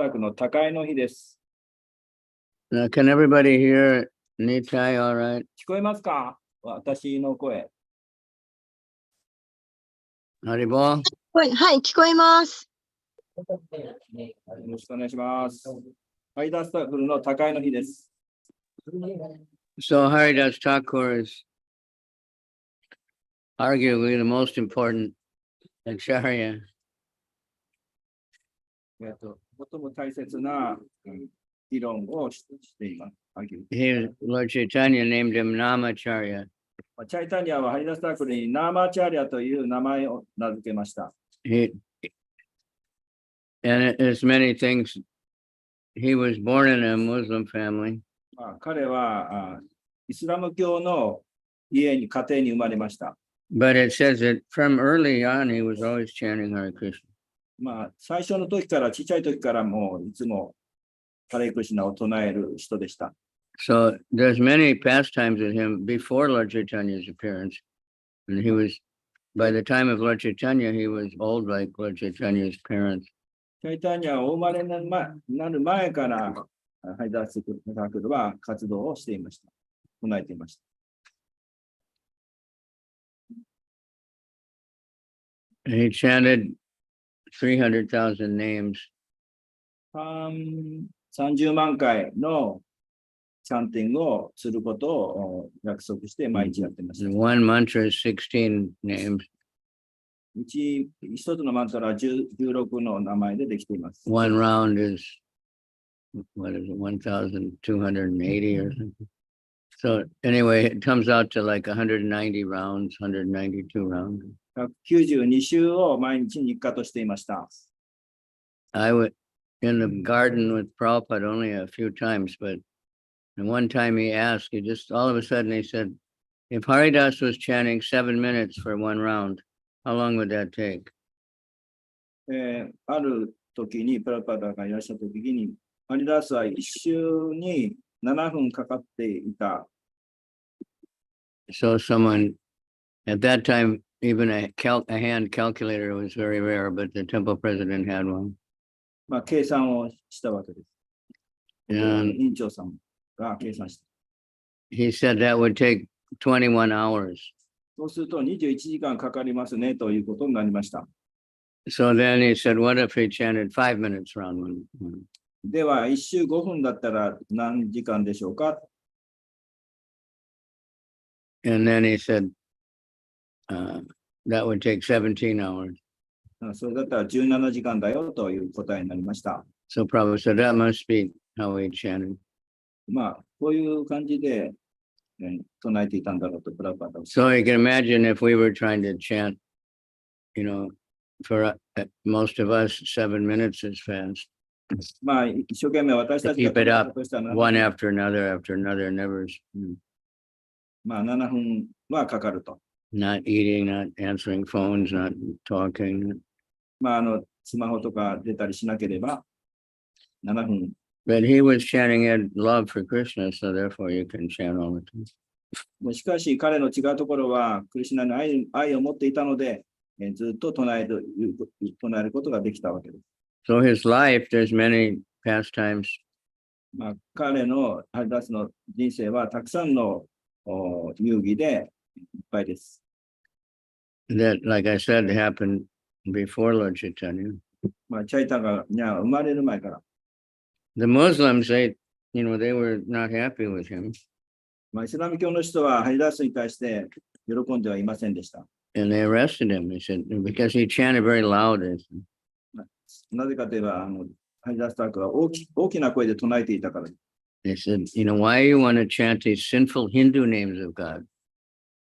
宅の高いの日です。Now, can everybody hear Nitai all right? 聞こえますか？私の声。Haribol? はい、聞こえます。よろしくお願いします。ハイダスタクルの高いの日です。So Haridas Thakur is arguably the most important acharya. 最も大切な議論をしています。Lord Chaitanya named him Namacharya. チャイタニアはハリダスタクルにナーマチャーリアという名前を名付けました。And as many things, he was born in a Muslim family. 彼はイスラム教の家に家庭に生まれました。But it says that from early on, he was always chanting Hare Krishna. 最初の時から、ちっちゃい時からもういつもハレクリシナを唱える人でした。So there's many pastimes with him before Lord Chaitanya's appearance. And he was, by the time of Lord Chaitanya, he was old like Lord Chaitanya's parents. チャイタニアをお生まれになる前から、ハイダスタクルは活動をしていました。唱えていました。He chanted 300,000 names. 30万回のチャンティングをすることを約束して毎日やってました。One mantra is 16 names. 一つのマントラは16の名前でできています。One round is, what is it, 1,280 or something. So anyway, it comes out to like 190 rounds, 192 rounds. 192周を毎日日課としていました。I was in the garden with Prabhupada only a few times, but one time he asked, he just all of a sudden he said, if Haridas was chanting 7 minutes for one round, how long would that take? ある時にプラパダがいらっしゃった時に、ハリダスは一周に7分かかっていた。So someone, at that time, even a hand calculator was very rare, but the temple president had one. 計算をしたわけです。院長さんが計算した。He said that would take 21 hours. そうすると21時間かかりますねということになりました。So then he said, what if he chanted 5 minutes round one? では、1周5分だったら何時間でしょうか？ And then he said, that would take 17 hours. それだったら17時間だよという答えになりました。So Prabhupada said, that must be how he chanted. こういう感じで唱えていたんだろうとプラパダ。So you can imagine if we were trying to chant, for most of us, 7 minutes is fast. 一生懸命私たち Keep it up one after another, never. 7分はかかると。Not eating, not answering phones, not talking. スマホとか出たりしなければ7分。But he was chanting in love for Krishna, so therefore you can chant all the time. しかし彼の違うところはクリシュナに愛を持っていたので、ずっと唱えることができたわけです。So his life, there's many pastimes. 彼のハリダスの人生はたくさんの遊戯でいっぱいです。That, like I said, happened before Lord Chaitanya. チャイタが生まれる前から。The Muslims, they were not happy with him. イスラム教の人はハリダスに対して喜んではいませんでした。And they arrested him. They said, because he chanted very loud. なぜかといえば、ハリダスタークは大きな声で唱えていたから。They said, why you want to chant these sinful Hindu names of God?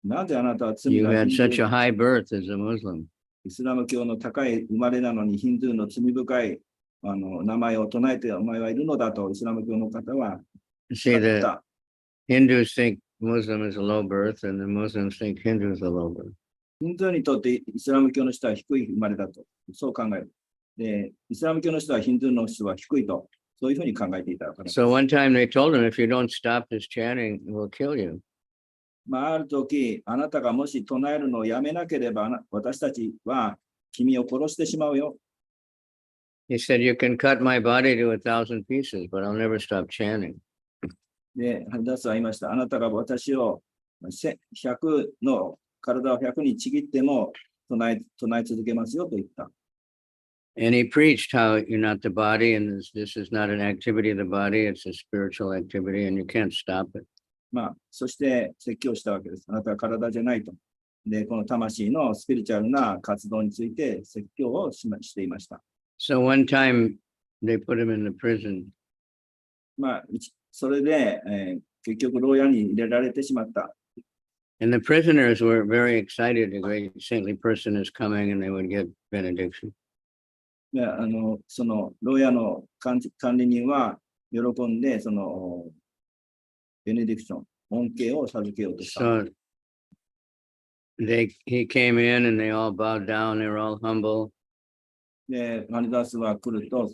なぜあなたは罪 You が had such a high birth as a Muslim. イスラム教の高い生まれなのにヒンドゥーの罪深い名前を唱えてお前はいるのだとイスラム教の方は See, the Hindus think Muslim is a low birth, and the Muslims think Hindu is a low birth. ヒンドゥーにとってイスラム教の人は低い生まれだと、そう考える。で、イスラム教の人はヒンドゥーの人は低いと、そういうふうに考えていたから。So one time they told him, if you don't stop this chanting, we'll kill you. ある時、あなたがもし唱えるのをやめなければ、私たちは君を殺してしまうよ。He said, you can cut my body to 1,000 pieces, but I'll never stop chanting. で、ハリダスは言いました。あなたが私を100の体を100にちぎっても唱え続けますよと言った。And he preached how you're not the body, and this is not an activity of the body, it's a spiritual activity, and you can't stop it. まあ、そして説教したわけです。あなたは体じゃないと。で、この魂のスピリチュアルな活動について説教をしていました。So one time they put him in the prison. まあ、それで、結局牢屋に入れられてしまった。And the prisoners were very excited. A great saintly person is coming, and they would get benediction. で、その牢屋の管理人は喜んで、そのベネディクション、恩恵を授けようとした。So he came in, and they all bowed down. They were all humble. で、ハリダスは来ると、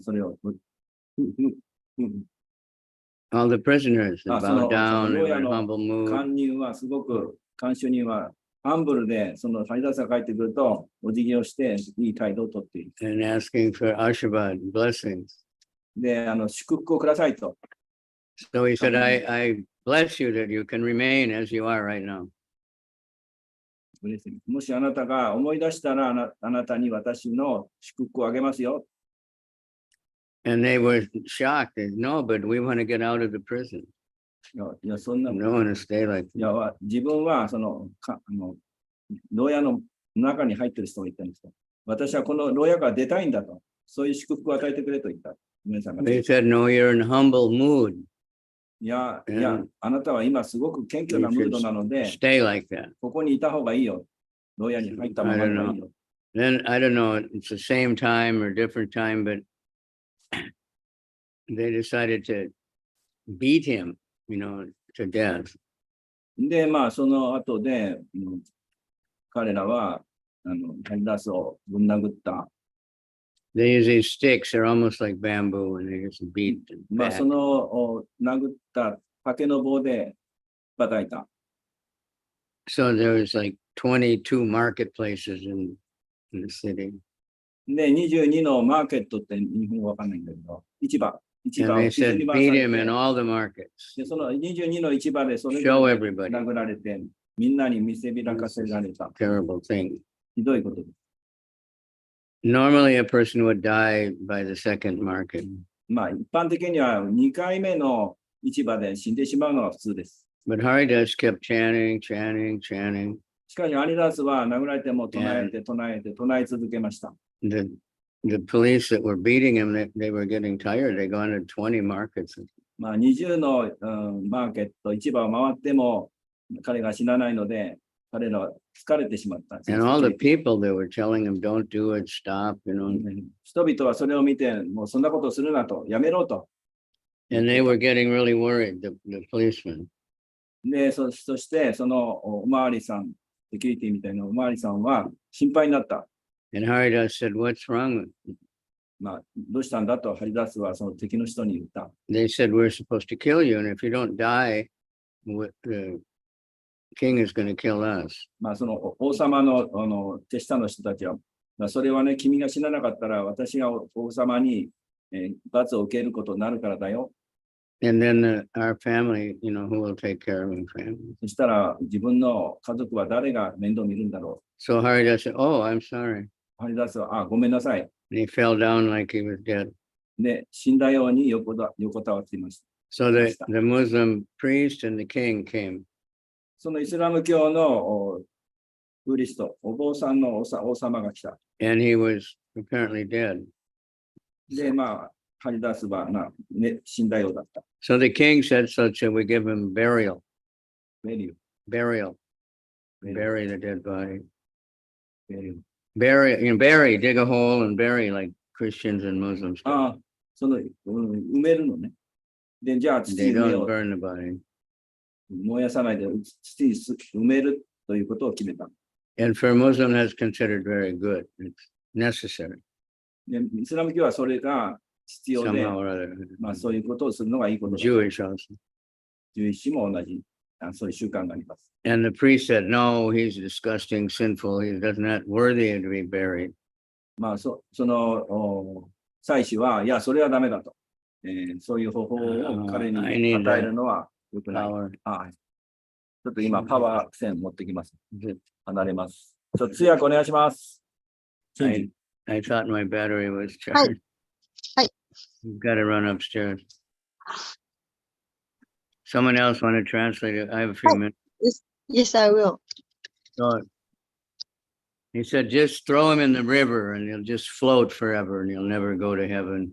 それを、All the prisoners they そ bowed の down. They 牢 were 屋 in の humble mood. 監人はすごく、監修人はハンブルで、そのハリダスが帰ってくると、お辞儀をして、いい態度をとっている。And asking for ashirvad, blessings. で、祝福をくださいと。So he said, I bless you that you can remain as you are right now. もしあなたが思い出したらあなたに私の祝福をあげますよ。And they were shocked. No, but we want to get out of the prison. いや、そんな。No one to stay like that. いや、自分はその牢屋の中に入ってる人が言ったんですよ。私はこの牢屋から出たいんだと。そういう祝福を与えてくれと言った。皆さんが。They said, no, you're in humble mood. いや、あなたは今すごく謙虚なムードなので、stay like that. ここにいた方がいいよ。牢屋に入ったままがいいよ。Then I don't know, it's the same time or different time, but they decided to beat him, to death. で、まあ、その後で、彼らは、ハリダスをぶん殴った。They use these sticks, they're almost like bamboo, and they just beat them まあ、 back. その殴った竹の棒で叩いた。So there was like 22 marketplaces in the city. で、22のマーケットって日本語わかんないんだけど、市場 And を they 傷 said, に回さ beat れ him in て、 all the markets. でその22の市場でそれ Show ぞれ everybody. 殴られて、みんなに見せびらかせられた。 Terrible thing. ひどいことです。Normally a person would die by the second market. まあ、一般的には2回目の市場で死んでしまうのが普通です。But Haridas kept chanting. しかし、ハリダスは殴られても唱え続けました。The police that were beating him, they were getting tired. They gone to 20 markets. まあ、20の、マーケット、市場を回っても彼が死なないので、彼らは疲れてしまったんです。 And all the people, they were telling him, don't do it, stop, 人々はそれを見て、もうそんなことをするなと、やめろと。 And they were getting really worried, the policemen. で、そして、そのおまわりさん、セキュリティみたいなおまわりさんは心配になった。 And Haridas said, what's wrong? まあ、どうしたんだとハリダスはその敵の人に言った。 They said, we're supposed to kill you. And if you don't die, the king is going to kill us. まあ、その王様の手下の人たちは、まあ、それはね、君が死ななかったら私が王様に、罰を受けることになるからだよ。 And then our family, who will take care of our family. そしたら自分の家族は誰が面倒見るんだろ So Haridas said, oh, I'm sorry. う。ハリダスは、ごめんなさい。 And he fell down like he was dead. で、死んだように横たわっていました。 So the Muslim priest and the king came. そのイスラム教のプリスト、お坊さんの王様が来た。 And he was apparently dead. で、まあ、ハリダスは、死んだようだった。 So the king said, so shall we give him burial? ベリュー。 Burial. Bury the dead body. ベリュー。 Bury, dig a hole and bury like Christians and Muslims do. ああ、埋めるのね。で、じゃあ土 They に埋め don't よう。 burn the body. 燃やさないで土に埋めるということを決めた。 And for a Muslim, that's considered very good. It's necessary で、イスラム教はそれが必要で、 somehow or other. まあそういうことをするのがいいことだ。 Jewish also. ジュイッシュも同じ、そういう習慣があります。 And the priest said, no, he's disgusting, sinful. He's not worthy to be buried. まあ、その祭司は、いや、それはダメだと。そういう方法を彼に I need 与え that るのは良くない。 power. はいちょっと今、パワー線持ってきます。離れます。通訳お願いします。 I thought my battery was はい charged. はい You've got to run upstairs. Someone else want to translate it? I have a few minutes. Yes, I will. So he said, just throw him in the river and he'll just float forever and he'll never go to heaven.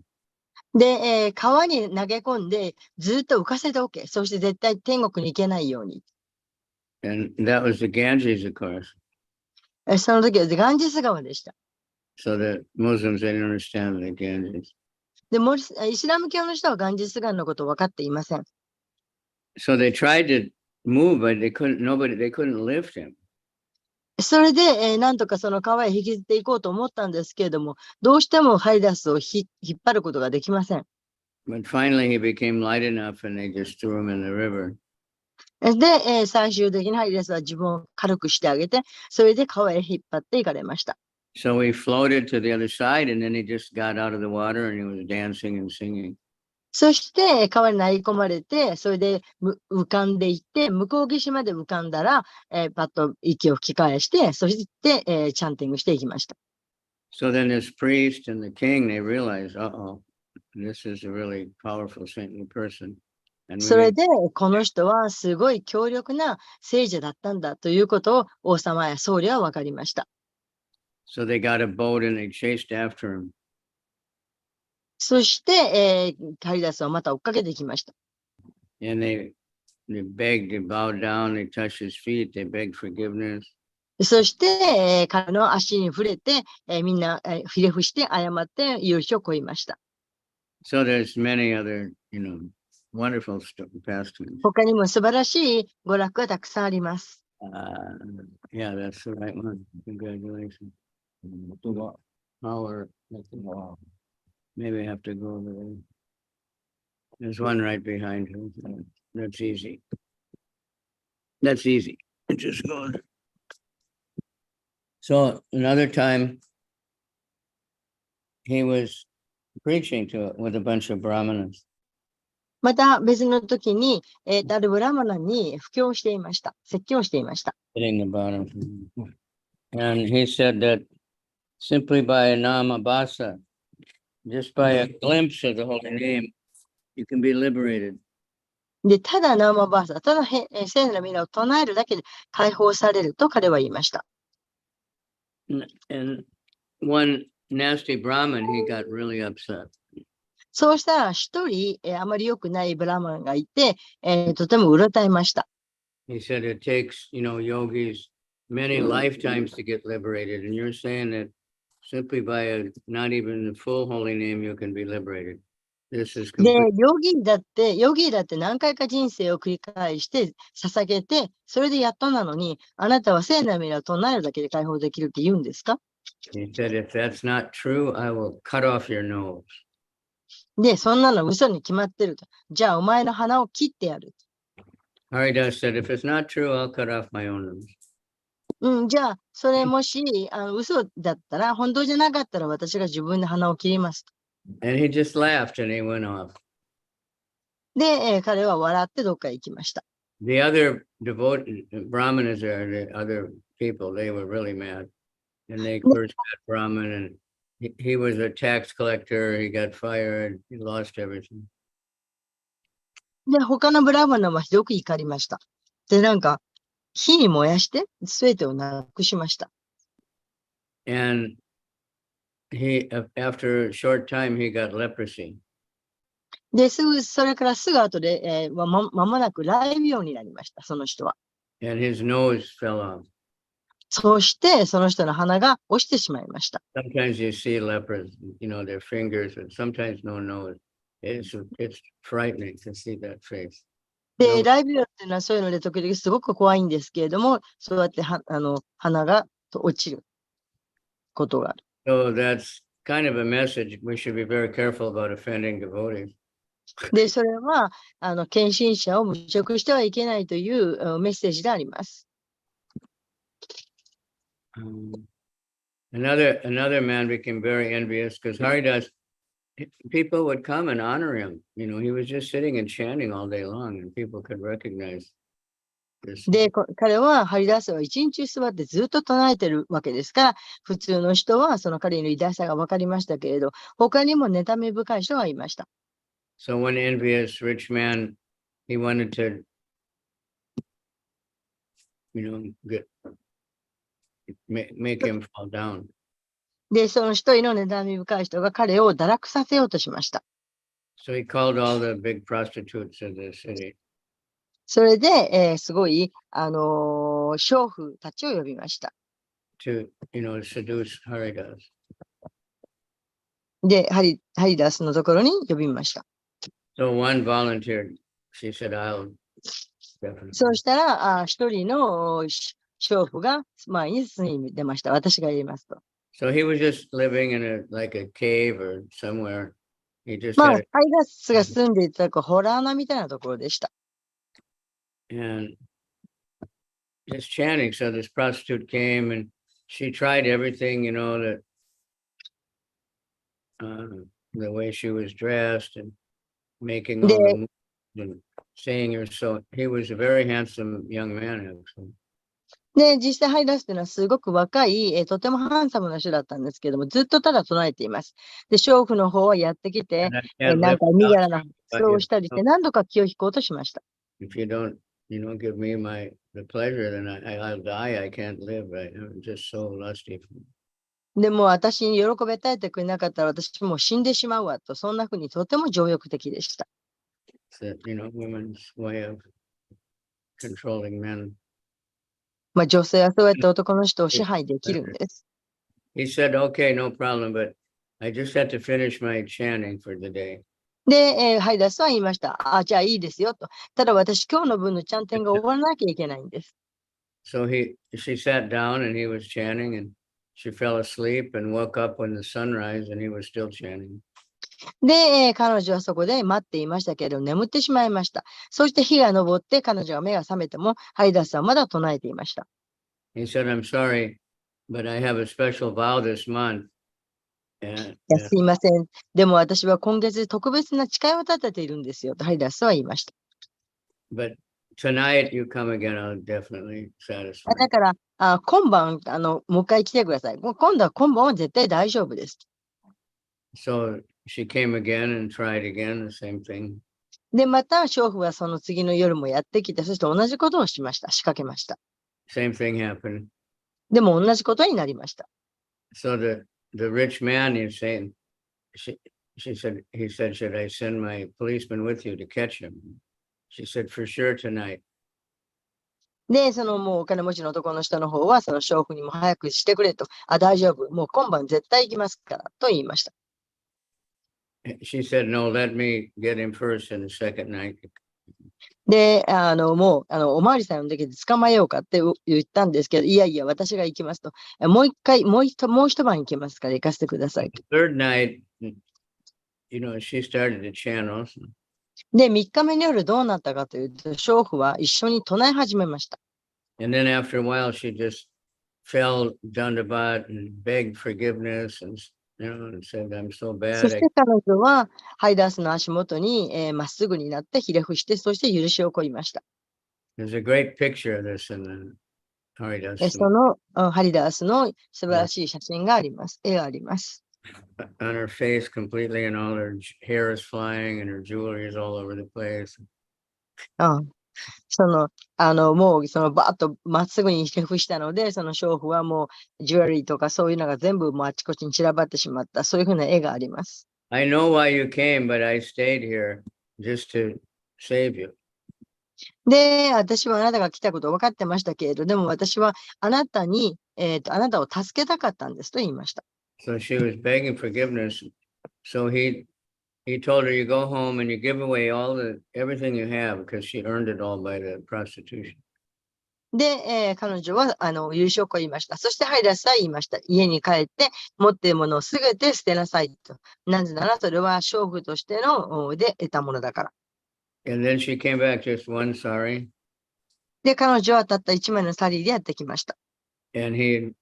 で、川に投げ込んで、ずっと浮かせておけ。そして絶対天国に行けないように。 And that was the Ganges, of course. その時はガンジス川でした。 So the Muslims, they didn't understand the Ganges. で、イスラム教の人はガンジス川のことを分かっていません。 So they tried to move, but they couldn't lift him. それで、なんとかその川へ引きずっていこうと思ったんですけれども、どうしてもハイダスを引っ張ることができません。 But finally he became light enough and they just threw him in the river. で、最終的にハイダスは自分を軽くしてあげて、それで川へ引っ張っていかれました。 So he floated to the other side and then he just got out of the water and he was dancing and singing. そして川に投げ込まれて、それで浮かんでいって、向こう岸まで浮かんだら、パッと息を吹き返して、そして、チャンティングしていきました。 So then this priest and the king, they realized, uh-oh, this is a really powerful saintly person. And それで、この人はすごい強力な聖者だったんだということを王様や僧侶は分かりました。 so they got a boat and they chased after him. そして、ハリダスをまた追っかけてきました。 And they begged, they bowed down, they touched his feet, they begged forgiveness. そして、彼の足に触れて、みんな、ひれ伏して謝って許しを請いました。 So there's many other, wonderful pastimes. 他にも素晴らしい娯楽がたくさんあります。 Yeah, that's the right one. Congratulations. Power. Maybe I have to go over there. There's one right behind him. That's easy. That's easy. It just goes. So another time, he was preaching with a bunch of brahmanas. また別の時に、あるブラマナに布教していました。説教していました。 Hitting the bottom. And he said that simply by a namabasa, just by a glimpse of the holy name, you can be liberated. で、ただナーマバーサ、ただ聖なる皆を唱えるだけで解放されると彼は言いました。 And one nasty Brahmin, he got really upset. そうしたら一人、あまり良くないブラマンがいて、とてもうろたえました。 He said it takes, yogis many lifetimes to get liberated. And you're saying that simply by not even the full holy name, you can be liberated. This is で、 complete. ヨギだって何回か人生を繰り返して捧げて、それでやっとなのに、あなたは聖なる皆を唱えるだけで解放できるって言うんですか？ He said, if that's not true, I will cut off your nose. で、そんなの嘘に決まってると。じゃあお前の鼻を切ってやる。 Haridas said, if it's not true, I'll cut off my own nose. じゃあ、それもし嘘だったら、本当じゃなかったら私が自分で鼻を切ります。 And he just laughed and he went off. で、彼は笑ってどっかへ行きました。 The other Brahmanas there, the other people, they were really mad. And they cursed that Brahmin and he was a tax collector, he got fired, he lost everything. で、他のブラマナはひどく怒りました。で、なんか、火に燃やして、すべてをなくしました。 And after a short time, he got leprosy. で、それからすぐ後で、まもなく雷病になりました、その人は。 And his nose fell off. そして、その人の鼻が落ちてしまいました。 Sometimes you see lepers, their fingers, and sometimes no nose. It's frightening to see that face. で、雷病っていうのはそういうので時々すごく怖いんですけれども、そうやって鼻が落ちることがある。 So that's kind of a message. We should be very careful about offending devotees. で、それは、献身者を侮辱してはいけないというメッセージであります。Another man became very envious because Haridas, people would come and honor him. He was just sitting and chanting all day long, and people could recognize this. で、彼はハリダースを一日座ってずっと唱えてるわけですから、普通の人はその彼の偉大さが分かりましたけれど、他にも妬み深い人がいました。So one envious rich man, he wanted to, make him fall down. で、その一人の妬み深い人が彼を堕落させようとしました。So he called all the big prostitutes of the city. それで、すごい、娼婦たちを呼びました。To, seduce Haridas. で、ハリダースのところに呼びました。So one volunteered. She said, I'll definitely. そうしたら、一人の娼婦が前に進み出ました。私が言いますと。So he was just living in like a cave or somewhere. He just まあ、 had ハリダースが住んでいたホラー穴みたいなところでした。and just chanting. So this prostitute came and she tried everything, that the way she was dressed and making all the moves and saying her. So he was a very handsome young man, actually. で、実際ハリダースというのはすごく若い、とてもハンサムな人だったんですけども、ずっとただ唱えています。で、娼婦の方はやってきて、なんか身柄な発想をしたりして、何度か気を引こうとしました。If you don't, give me the pleasure, then I'll die. I can't live. I'm just so lusty. でも私に喜び与えてくれなかったら私もう死んでしまうわと、そんなふうにとても情欲的でした。It's women's way of controlling men. まあ女性はそうやって男の人を支配できるんです。He said, okay, no problem, but I just had to finish my chanting for the day. で、ハリダースは言いました。じゃあいいですよと。ただ私今日の分のチャンテンが終わらなきゃいけないんです。So she sat down and he was chanting and she fell asleep and woke up when the sun rise and he was still chanting. で、彼女はそこで待っていましたけれど、眠ってしまいました。そして日が昇って彼女が目が覚めても、ハリダースはまだ唱えていました。He said, I'm sorry, but I have a special vow this month. すいません。でも私は今月特別な誓いを立てているんですよとハリダースは言いました。But tonight you come again, I'll definitely satisfy. だから、今晩、もう一回来てください。今晩は絶対大丈夫です。So she came again and tried again, the same thing. で、また、娼婦はその次の夜もやってきて、そして同じことをしました。仕掛けました。Same thing happened. でも同じことになりました。So the rich man is saying, he said, should I send my policeman with you to catch him? She said, for sure tonight. で、そのもうお金持ちの男の人の方は、その娼婦にも早くしてくれと。大丈夫。もう今晩絶対行きますから、と言いました。She said, no, let me get him first in the second night. で、もう、おまわりさんの時で捕まえようかって言ったんですけど、いやいや、私が行きますと。もう一晩行きますから行かせてくださいと。Third night, she started to chant also. で、3日目の夜どうなったかというと、娼婦は一緒に唱え始めました。And then after a while, she just fell down the butt and begged forgiveness and said, I'm so bad. そして彼女はハイダースの足元にまっすぐになってひれ伏して、そして許しを請いました。There's a great picture of this in the Haridas. そのハリダースの素晴らしい写真があります。絵があります。On her face completely, and all her hair is flying and her jewelry is all over the place. もうそのバーッとまっすぐにひれ伏したので、その娼婦はもうジュエリーとかそういうのが全部もうあちこちに散らばってしまった、そういうふうな絵があります。I know why you came, but I stayed here just to save you. で、私はあなたが来たことを分かってましたけれど、でも私はあなたを助けたかったんですと言いました。So she was begging forgiveness. So he told her, you go home and you give away everything you have because she earned it all by the prostitution. で、彼女は優勝を言いました。そしてハイダースは言いました。家に帰って持っているものをすべて捨てなさいと。なぜならそれは娼婦としてので得たものだから。And then she came back just one sari. で、彼女はたった1枚のサリーでやってきました。And she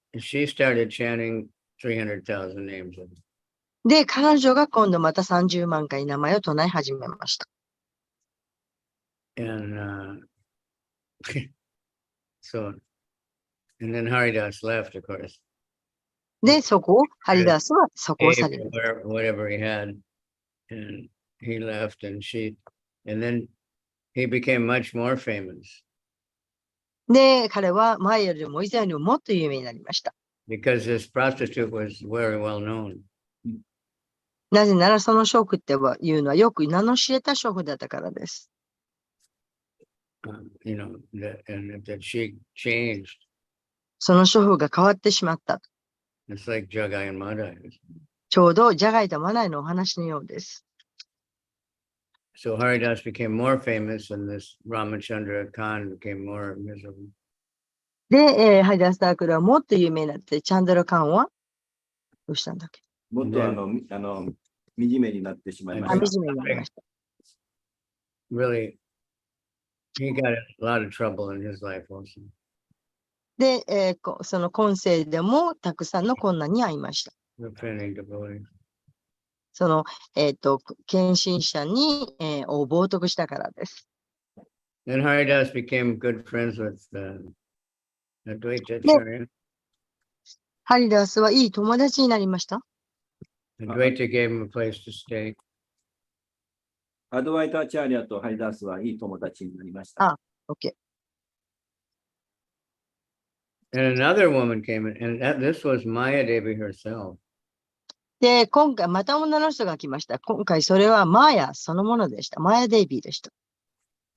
started chanting 300,000 names. で、彼女が今度また30万回名前を唱え始めました。And so, and then Haridas left, of course. で、そこを、ハリダースはそこを Gave 去ります。 whatever he had, and he left, and then he became much more famous で、彼は前よりも以前よりももっと有名になりました。 because this prostitute was very well known. なぜならその娼婦っていうのはよく名の知れた娼婦だったからです。You know, and that she changed. その娼婦が変わってしまった。 It's like Jagai and Madai. ちょうどジャガイとマナイのお話のようです。 So Haridas became more famous, and this Ramachandra Khan became more miserable. で、ハリダースタークルはもっと有名になって、チャンドラカンはどうしたんだっけ？もっと惨めになってしまいま惨した。めになりました。 Really, he got a lot of trouble in his life also. で、その今世でもたくさんの困難に遭いました。 Defending devotees. その、献身者に、を冒涜したからです。 Then Haridas became good friends with Advaita Acharya. ハリダースはいい友達になりました。 Advaita gave him a place to stay. アドワイターチャーリアとハリダースはいい友達になりました。OK。 And another woman came in, and this was Maya Devi herself. で、今回また女の人が来ました。今回それはマーヤそのものでした。マーヤデイビーでした。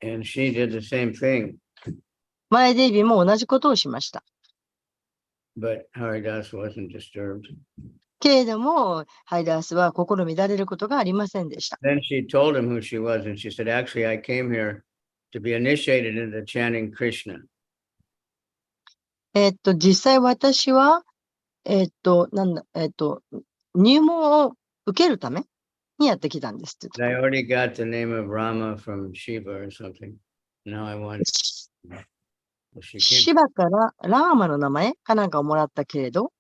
And she did the same thing, マーヤデイビーも同じことをしました。 but Haridas wasn't disturbed. けれども、ハリダースは心乱れることがありませんでした。 Then she told him who she was, and she said, actually, I came here to be initiated into chanting Krishna. 実際私は、入門を受けるためにやってきたんですって I already got the name of Rama from Shiva or something. Now I want. She came. シバからラーマの名前かなんかをもらったけれど、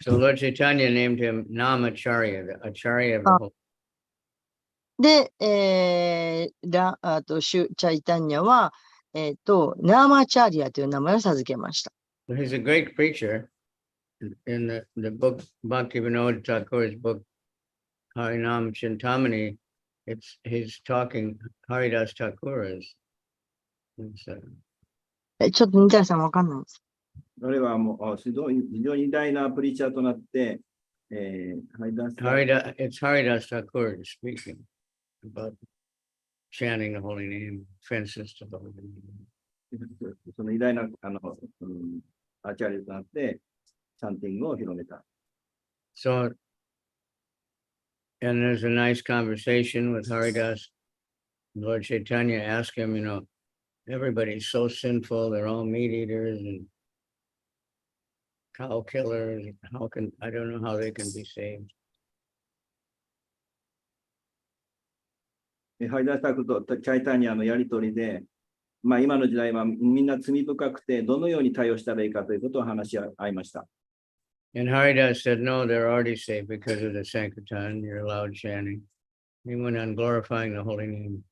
So Lord Chaitanya named him Namacharya, the Acharya of the whole. で、シュチャイタニャは、ナーマチャーリアという名前を授けました。 So he's a great preacher. In the book, Bhaktivinoda Thakur's book, Harinam Chintamani, he's talking, Haridas Thakur is. ちょっと似たさんわかんないです。彼はもう非常に偉大なプリーチャーとなって、ハリダース It's Haridas Thakur speaking about chanting the holy name, fences to the holy name. その偉大なアーチャリアとなって、チャンティングを広めた。 So, and there's a nice conversation with Haridas. Lord Chaitanya asked him, you know, everybody's so sinful, they're all meat eaters and cow killers. I don't know how they can be saved. ハリダースタクとチャイタニアのやりとりで、今の時代はみんな罪深くて、どのように対応したらいいかということを話し合いました。 And Haridas said, no, they're already saved because of the Sankirtan, you're allowed chanting. He went on glorifying the holy name.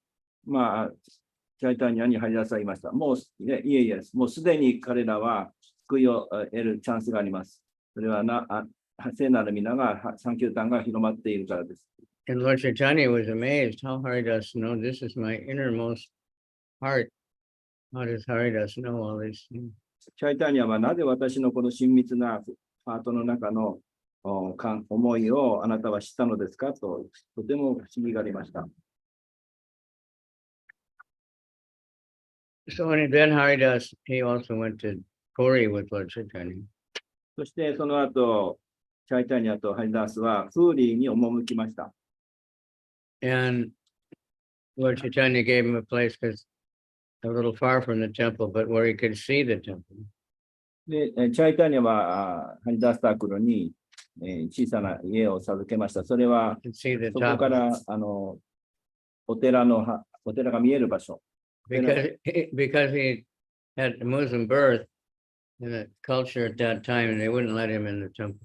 チャイタニアにハリダースは言いました。もう、もうすでに彼らは救いを得るチャンスがあります。それは聖なる皆が、サンキュータンが広まっているからです。 And Lord Chaitanya was amazed how Haridas know this is my innermost heart. How does Haridas know all these things? チャイタニアはなぜ私のこの親密なハートの中の思いをあなたは知ったのですかと、とても不思議がありました。 So when then Haridas, he also went to Puri with Lord Chaitanya. そしてその後、チャイタニアとハリダースはフーリーに赴きました。 And Lord Chaitanya gave him a place because a little far from the temple, but where he could see the temple. で、チャイタニアはハリダースタークルに小さな家を授けました。それは He could see the そこ top からお寺が見える場所。 because he had a Muslim birth. in the culture at that time, and they wouldn't let him in the temple.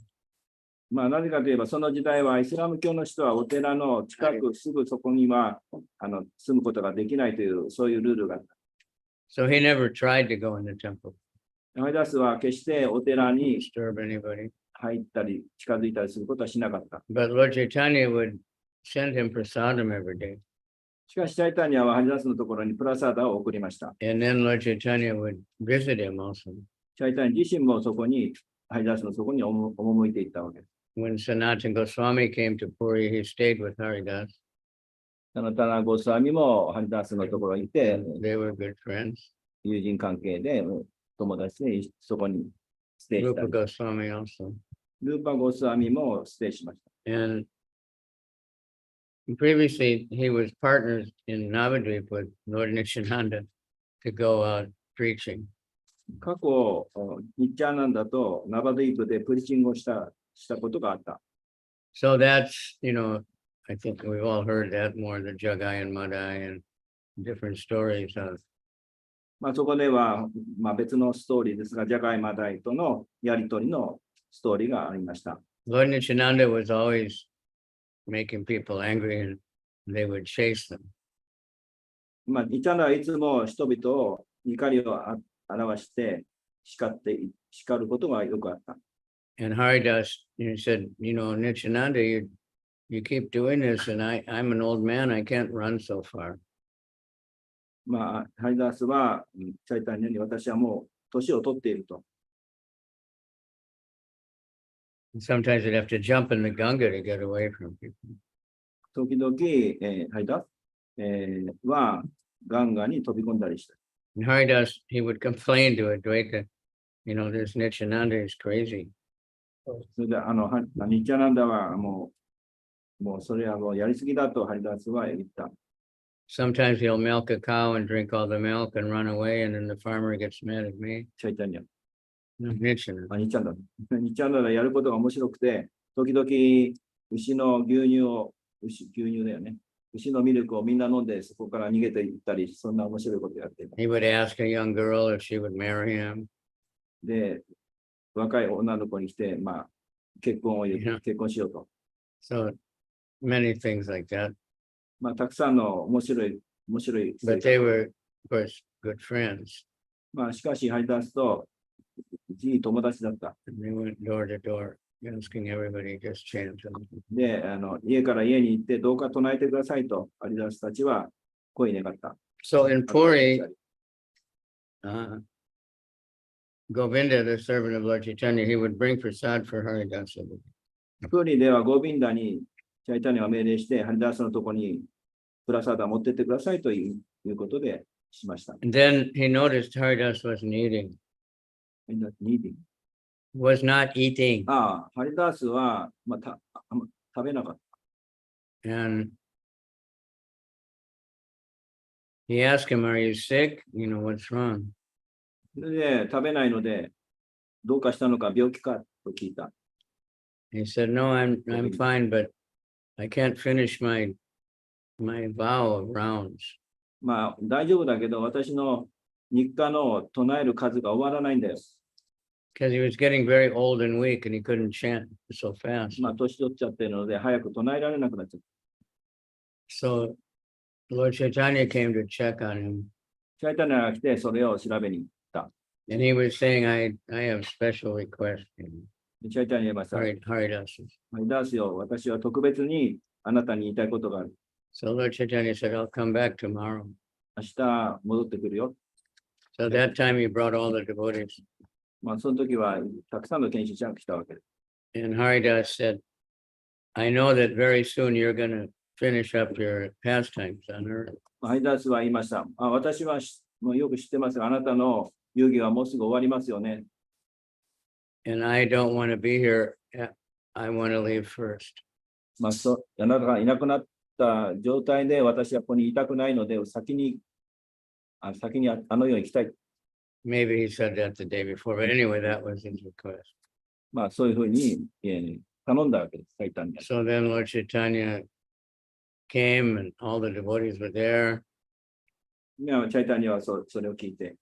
まあ、なぜかといえば、その時代はイスラム教の人はお寺の近く、すぐそこには住むことができないという、そういうルールがあった。So he never tried to go in the temple, ハリダスは決してお寺に disturb anybody. 入ったり、近づいたりすることはしなかった。 But Lord Chaitanya would send him prasadam every day. しかし、チャイタニアはハリダスのところにプラサーダを送りました。 And then Lord Chaitanya would visit him also. チャイタニア自身もそこに、ハリダスのそこに赴いていったわけです。 When Sanatana Goswami came to Puri, he stayed with Haridas. そのタナゴスワミもハリダスのところにいて、 They were good friends. 友人関係で友達でそこにステイした Rupa り。 Goswami also. ルーパゴスワミもステイしました。 And previously, he was partners in Navadvip with Lord Nityananda to go out preaching. 過去、ニッチャーナンダとナバドイプでプリチングをしたことがあった。 So that's, I think we've all heard that more, the Jagai and Madai and different stories of. まあ、そこでは、まあ、別のストーリーですが、ジャガイマダイとのやりとりのストーリーがありました。 Lord Nityananda was always making people angry and they would chase them. まあ、ニッチャーナンダはいつも人々を怒りを表して叱ることがよくあった。 And Haridas, said, Nityananda, you keep doing this, and I'm an old man, I can't run so far. まあ、ハリダースは、チャイタニアに私はもう年を取っていると。 And sometimes they'd have to jump in the Ganga to get away from people. 時々、ハリダース、はガンガンに飛び込んだりした。 And Haridas, he would complain to Advaita, this Nityananda is crazy. それで、ニッチャナンダはもうそれはもうやりすぎだとハリダースは言った。 Sometimes he'll milk a cow and drink all the milk and run away, and then the farmer gets mad at me. チャイタニア。 No, Nityananda. ニッチャンダ。ニッチャンダがやることが面白くて、時々牛の牛乳だよね。牛のミルクをみんな飲んで、そこから逃げていったり、そんな面白いことやってる。 He would ask a young girl if she would marry him. で、若い女の子に来て、まあ、結婚しようと。 So many things like that. まあ、たくさんの面白い。 But they were, of course, good friends. まあ、しかし、ハリダースといい友達だった。 And they went door to door, asking everybody to just chant. で、家から家に行ってどうか唱えてくださいと、ハリダースたちは声願った。 So in Puri, Govinda, the servant of Lord Chaitanya, he would bring prasad for Haridas. プーリではゴビンダにチャイタニアを命令して、ハリダースのところにプラサーダ持ってってくださいということでしました。 And then he noticed Haridas wasn't eating. Was not eating. ハリダースは、まあ、食べなかった。 And he asked him, are you sick? What's wrong? それで食べないので、どうかしたのか、病気かと聞いた。 He said, no, I'm fine, but I can't finish my vow of rounds. まあ、大丈夫だけど、私の日課の唱える数が終わらないんだよ。 Because he was getting very old and weak and he couldn't chant so fast. まあ、年取っちゃってるので、早く唱えられなくなっちゃった。 So Lord Chaitanya came to check on him. チャイタニアが来て、それを調べに行った。 And he was saying, I have special requests. でチャイタニア言いました。 Haridas. ハリダースよ、私は特別にあなたに言いたいことがある。 So Lord Chaitanya said, I'll come back tomorrow. 明日戻ってくるよ。 So that time he brought all the devotees. まあ、その時はたくさんの天使ちゃんが来たわけです。 And Haridas said, I know that very soon you're going to finish up your pastimes on earth. ハリダースは言いました。私はもうよく知ってますが、あなたの遊戯はもうすぐ終わりますよね。 And I don't want to be here. I want to leave first. まあ、あなたがいなくなった状態で私はここにいたくないので、先にあの世に行きたい。 Maybe he said that the day before, but anyway, that was his request. まあ、そういうふうに頼んだわけです。チャイタニア。 So then Lord Chaitanya came and all the devotees were there. チャイタニアはそれを聞いて、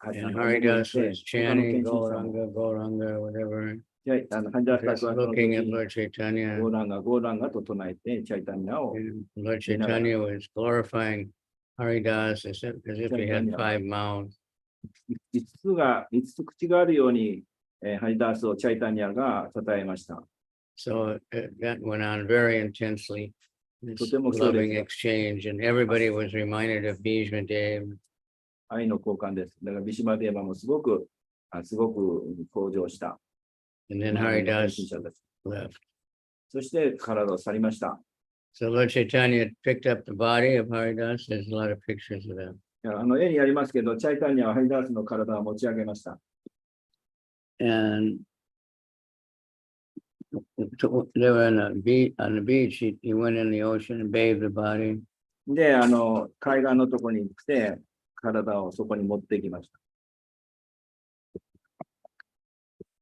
And Haridas was chanting Gauranga, Gauranga, whatever, ハリダスタ just クはその looking at 時 Lord Chaitanya. ゴーランガ、ゴーランガと唱えて、チャイタニアを And Lord Chaitanya was glorifying Haridas as if he had 5 mouths. 5つ口があるように、ハリダースをチャイタニアが称えました。 So that went on very intensely, this とても強 loving 烈 exchange, and everybody was reminded of Bhishma Dev. な愛の交換です。だからビシマデーバもすごく向上した。 And then 愛の献 Haridas 身者です。 left. そして体を去りました。 So Lord Chaitanya picked up the body of Haridas. There's a lot of pictures of that. 絵にありますけど、チャイタニアはハリダースの体を持ち上げました。 And they were on the beach. He went in the ocean and bathed the body. で、海岸のところに来て、体をそこに持ってきました。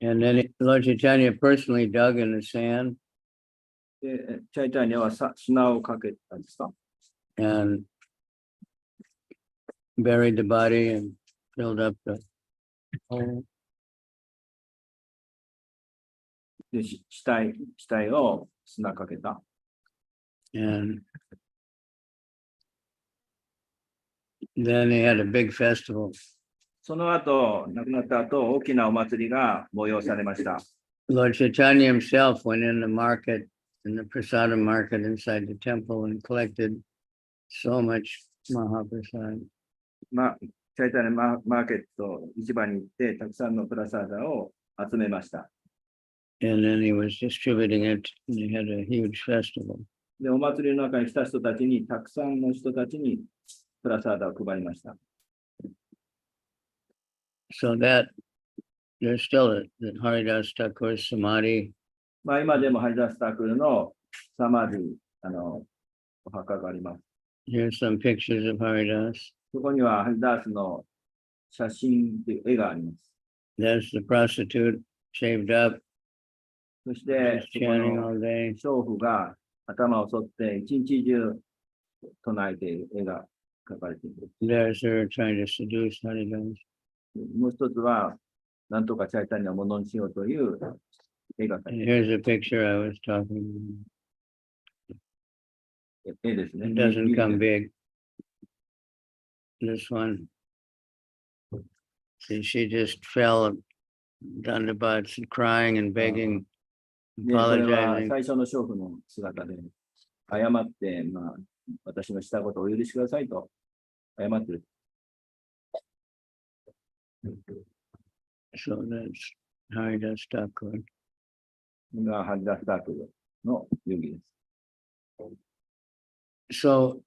And then Lord Chaitanya personally dug in the sand で、チャイタニアは砂をかけたんですか and buried the body and filled up the hole. で、死体を砂かけた。 And then they had a big festival. その後、亡くなった後、大きなお祭りが催されました。 Lord Chaitanya himself went in the market, in the prasada market inside the temple, and collected so much Mahaprasad. チャイタニアマーケット市場に行って、たくさんのプラサーダを集めました。 And then he was distributing it, and they had a huge festival. で、お祭りの中に来た人たちに、たくさんの人たちにプラサーダを配りました。 So that there's still the Haridas Thakur's Samadhi. 今でもハリダスタクルのサマディ、お墓があります。 Here's some pictures of Haridas. そこにはハリダースの写真という絵があります。 There's the prostitute shaved up, そして、 just そこ chanting の all day. 娼婦が頭を剃って一日中唱えている絵が描かれている。 There's her trying to seduce Haridas. もう一つは、なんとかチャイタニアをものにしようという絵が描か And れている。 here's a picture I was talking about. 絵ですね。 It doesn't come big. This one. See, she just fell down the butts and crying and begging, で、これは apologizing. 最初の娼婦の姿で、謝って、私のしたことをお許しくださいと謝っている。 So that's Haridas Thakur. がハリダスタクルの遊戯です。 So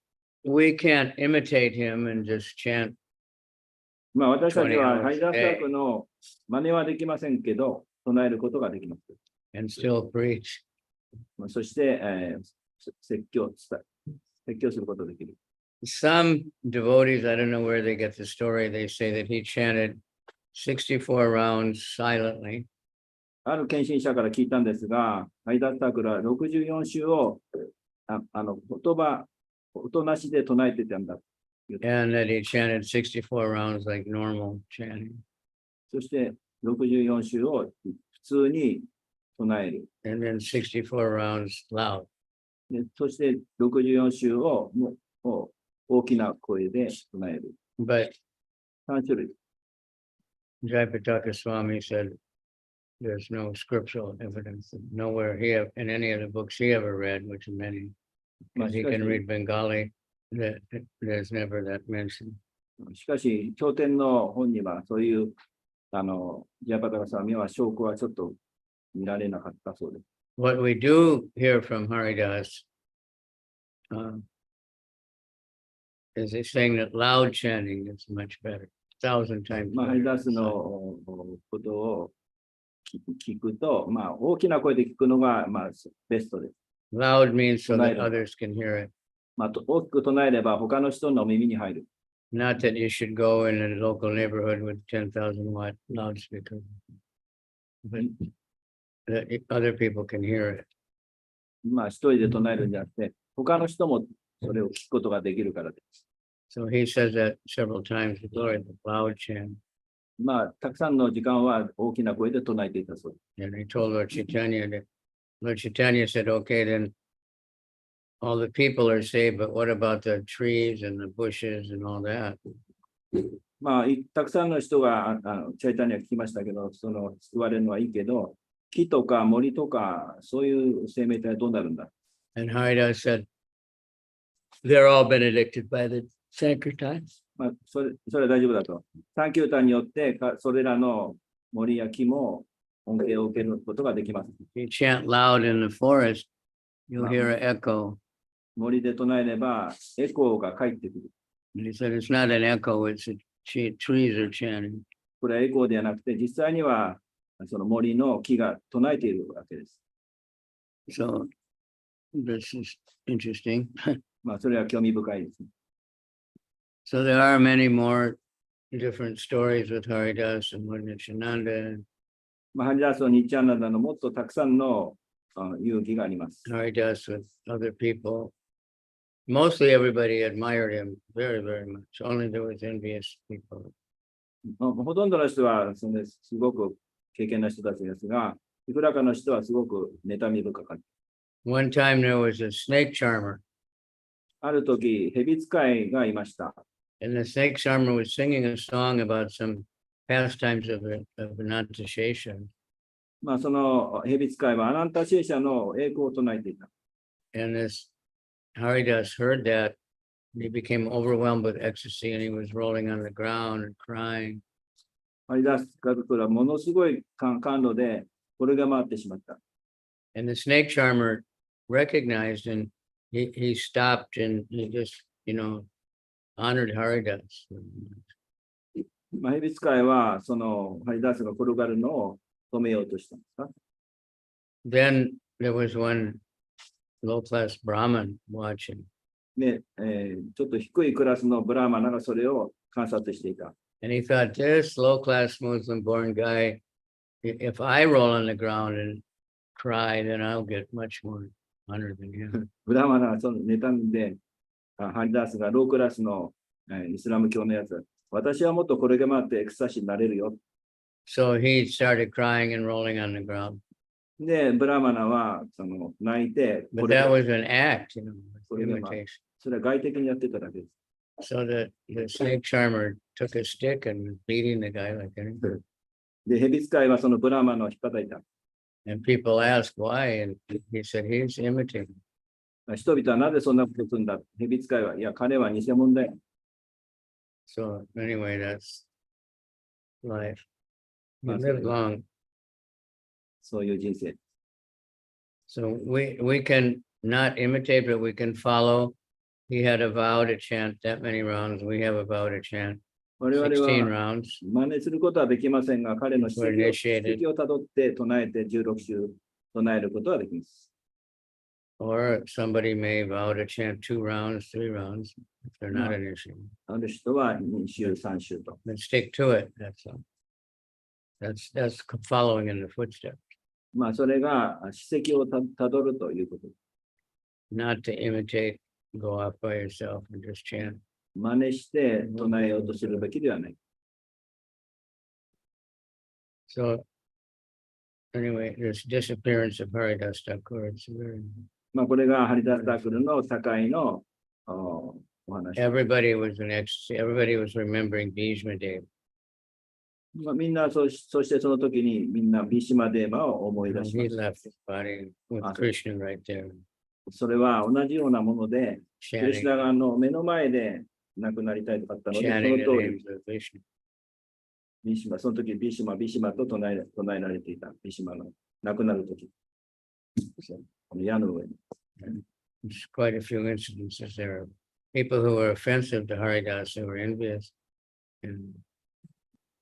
we can't imitate him and just chant. 私たちは20ハリダスタクルの真似はできませんけど、唱えることができます。 And still preach. そして、説教することができる。 Some devotees, I don't know where they get the story, they say that he chanted 64 rounds silently. ある献身者から聞いたんですが、ハリダスタクルは64週を音なしで唱えてたんだ。 And that he chanted 64 rounds like normal chanting. そして64週を普通に唱える。 And then 64 rounds loud. でそして64週を大きな声で唱える。 But 3種類。 Thakur Swami said there's no scriptural evidence. Nowhere in any of the books he ever read, which are many, because he can read Bengali, that there's never that mention. しかし、経典の本にはそういう、ジャパタカスワミは証拠はちょっと見られなかったそうです。 What we do hear from Haridas is he's saying that loud chanting is much better, 1,000 times ハリ better. ダスのことを聞くと、大きな声で聞くのが、ベストです。 Loud means so that others can hear it. 大きく唱えれば他の人の耳に入る。 Not that you should go in a local neighborhood with 10,000 watt loudspeaker, but that other people can hear it. 一人で唱えるんじゃなくて、他の人もそれを聞くことができるからです。 So he says that several times, the glory of the loud chant. まあ、たくさんの時間は大きな声で唱えていたそうです。 And he told Lord Chaitanya that Lord Chaitanya said, okay, then all the people are saved, but what about the trees and the bushes and all that? まあ、たくさんの人がチャイタニア聞きましたけど、救われるのはいいけど、木とか森とか、そういう生命体はどうなるんだ。 And Haridas said, they're all benedicted by the Sankirtan. まあ、それは大丈夫だと。サンキュータンによってそれらの森や木も恩恵を受けることができます。 If you chant loud in the forest, you'll hear an echo. 森で唱えればエコーが返ってくる。 And he said, it's not an echo, it's trees are chanting. これはエコーではなくて、実際にはその森の木が唱えているわけです。 So this is interesting. まあ、それは興味深いですね。 So there are many more different stories with Haridas and Lord Nityananda. まあ、ハリダスのニッチャンナダのもっとたくさんの遊戯があります。 Haridas with other people. Mostly everybody admired him very, very much. Only there was envious people. ほとんどの人はすごく経験な人たちですが、いくらかの人はすごく妬み深かった。 One time there was a snake charmer, ある時、蛇使いがいました。 and the snake charmer was singing a song about some pastimes of renunciation. まあ、その蛇使いはアナンタシェーシャの栄光を唱えていた。 And this Haridas heard that, and he became overwhelmed with ecstasy, and he was rolling on the ground and crying. ハリダス家族はものすごい感動で、これが回ってしまった。 And the snake charmer recognized, and he stopped, and he just, honored Haridas. まあ、蛇使いはそのハリダスが転がるのを止めようとしたんですか。 Then there was one low-class Brahmin watching. で、ちょっと低いクラスのブラーマナがそれを観察していた。 And he thought, this low-class Muslim-born guy, if I roll on the ground and cry, then I'll get much more honor than him. ブラーマナはその妬んで、ハリダスがロークラスのイスラム教のやつ、私はもっとこれが回ってエクサシーになれるよ。 So he started crying and rolling on the ground. で、ブラーマナはその泣いて、 But that was an act, imitation. それは外的にやってただけです。 So the snake charmer took a stick and was beating the guy like anything. で、蛇使いはそのブラーマナを引っ叩いた。 And people asked why, and he said he's imitating. 人々はなぜそんなことするんだ。蛇使いは、いや、彼は偽物だよ。 So anyway, that's life. We That's live right. long. そういう人生。 So we can not imitate, but we can follow. He had a vow to chant that many rounds. We have a vow to chant 我々16は rounds. 真似することはできませんが、彼の We're 指 initiated. 摘をたどって唱えて16週唱えることはできます。 Or somebody may vow to chant 2 rounds, 3 rounds, if they're not No. initiated. ある人は2週、3週と。 Then stick to it. That's all. That's following in the footsteps, まあ、それが史跡をたどるということ。 not to imitate, go off by yourself and just chant. 真似して唱えようとするべきではない。 So anyway, this disappearance of Haridas Thakur, it's very, まあ、これがハリダスタクルの境のお話。 everybody was in ecstasy. Everybody was remembering Bhishma Dev. まあ、みんなそしてその時にみんなビシマデーマを思い And 出し he ます。 left his body with Awesome. Krishna right there, それは同じようなもので、クリシ chanting, ナが目の前で亡くなりたいとかあったので、そ chanting the の通り names of Vishnu. ビシマ、その時ビシマと唱えられていた。ビシマの亡くなる時。この矢の上に。 There's quite a few incidences there. People who were offensive to Haridas, who were envious. And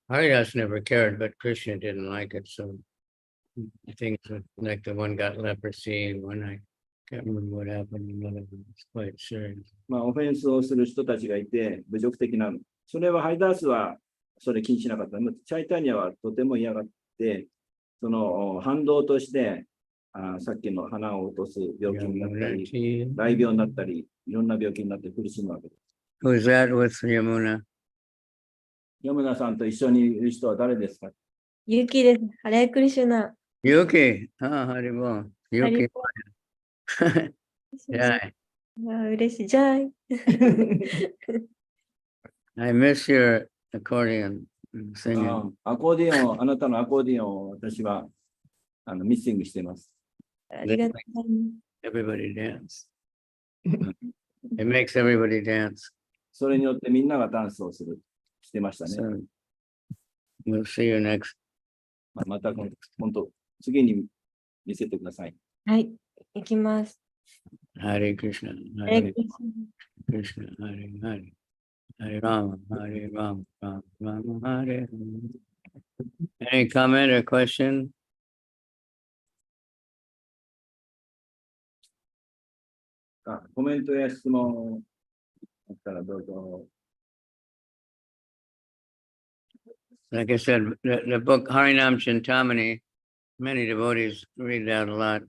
Haridas never cared, but Krishna didn't like it. So things like the one got leprosy, and one I can't remember what happened. Another one was quite serious. まあ、オフェンスをする人たちがいて、侮辱的なの。それはハイダースはそれ気にしなかった。チャイタニアはとても嫌がって、その反動として、さっきの鼻を落とす病気になったり、大病になったり、いろんな病気になって苦しむわけです。Who's that with Yamuna? 山田さんと一緒にいる人は誰ですか？ゆきです。ハレークリシュナ。 Yuki. Ah, Haribo. ハリ Yuki. ボ Yeah. 嬉しい。じゃあ。 I miss your accordion singing. アコーディオン、あなたのアコーディオンを私はミッシングしています。ありがとうございます。 Everybody dance. It makes everybody dance. それによってみんながダンスをしてましたね。 So we'll see you next. また本当、次に見せてください。はい、行きます。 Hare Krishna. ハレー Hare クリシュナ。 Krishna. Hare Hare. Hare Rama. Hare Rama. Rama Rama. Hare Hare. Any comment or question? コメントや質問あったらどうぞ。Like I said, the book Harinam Chintamani, many devotees read that a lot.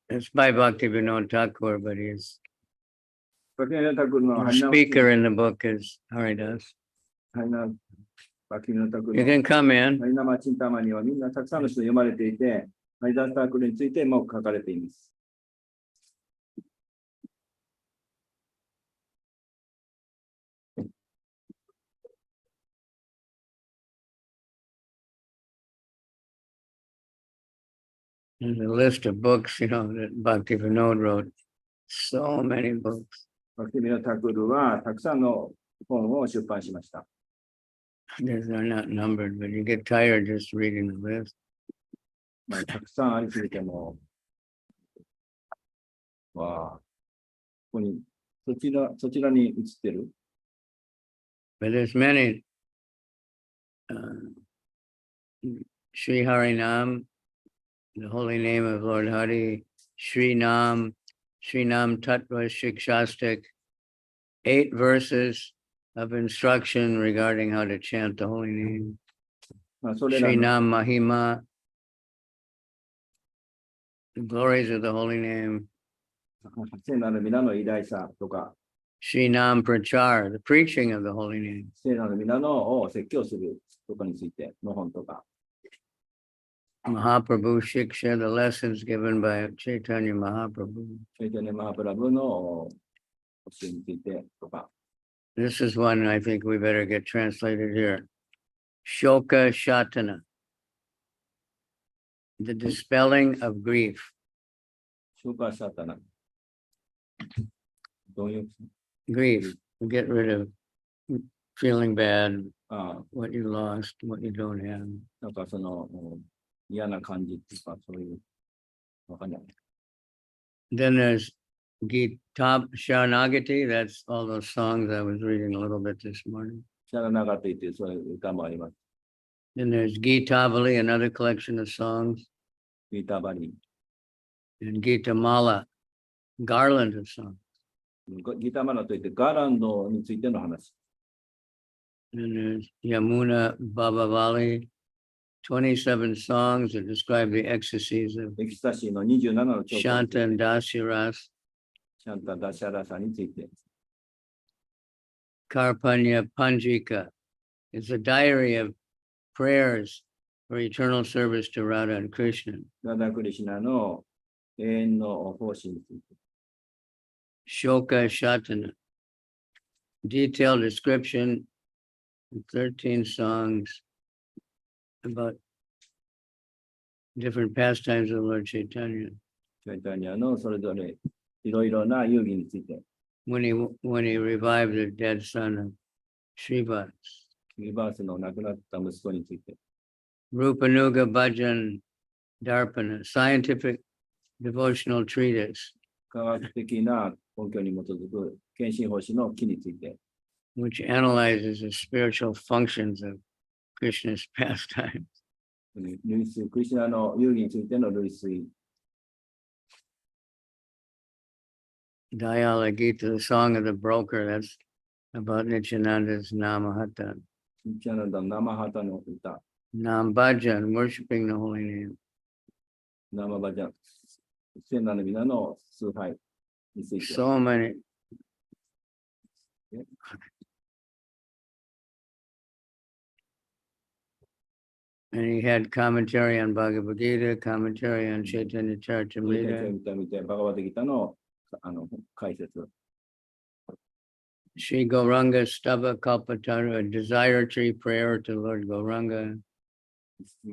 It's by Bhaktivinoda Thakur, but he's バキナタクルの the speaker in the book is Haridas. バキナタクル You の can come in. ハイナマチンタマにはみんなたくさんの人読まれていて、ハイダーサークルについても書かれています。There's a list of books, that Bhaktivinoda wrote. So many books. バキナタクルはたくさんの本を出版しました。They're not numbered, but you get tired just reading the list. たくさんありすぎても、ここにそちらに映ってる。 But there's many. Sri Harinam, the holy name of Lord Hari, Sri Nam Tattva Shikshastik, 8 verses of instruction regarding how to chant the holy name. それら Sri の Nam Mahima, the glories of the holy name. 聖なる皆の偉大さとか、 Sri Nam Prachar, the preaching of the holy name. 聖なる皆のを説教することについての本とか、 Mahaprabhu Shiksha, the lessons given by Chaitanya Mahaprabhu. チェイタニア・マハプラブの教えについてとか、 This is one I think we better get translated here. Shoka Shatana, the dispelling of grief. ショーカーシャタナ。どういう、 Grief, get rid of feeling bad, あ what you lost, what you don't have. なんかその嫌な感じっていうか、そういう、わかんない。 Then there's Gita Sharanagati, that's all those songs I was reading a little bit this morning. シャラナガティというそういう歌もあります。 Then there's Gitavali, another collection of songs, ギーターバリ and Gita Mala, garland of songs. ー。ギターマナといってガーランドについての話。 And there's Yamuna Babavali, 27 songs that describe the ecstasies of エキスタシーの27の彫刻 Shanta and Dasiras. シャンタ・ダシャラさんについて。 Karpanya Panjika is a diary of prayers for eternal service to Radha and Krishna. ラダ・クリシナの永遠の方針について。 Shoka Shatana, detailed description, 13 songs about different pastimes of Lord Chaitanya. チャイタニアのそれぞれいろいろな遊戯について。 When he revived the dead son of Srivas. リバースの亡くなった息子について。 Rupanuga Bhajan Darpana, scientific devotional treatise, 科学的な根拠に基づく献身奉仕の木について。 which analyzes the spiritual functions of Krishna's pastimes. 類推、クリシナの遊戯についての類推。 Dayala Gita, the song of the broker, that's about Nityananda's Namahata. チャナダ・ナマハタの歌。 Nam Bhajan, worshiping the holy name. ナマバジャン。聖なる皆の崇拝について。 So many. And he had commentary on Bhagavad Gita, commentary on Chaitanya 見て Charitamrita. 見て、バガバディギターの解説。 Shri Gauranga Stava Kalpataru, a desire tree prayer to Lord Gauranga.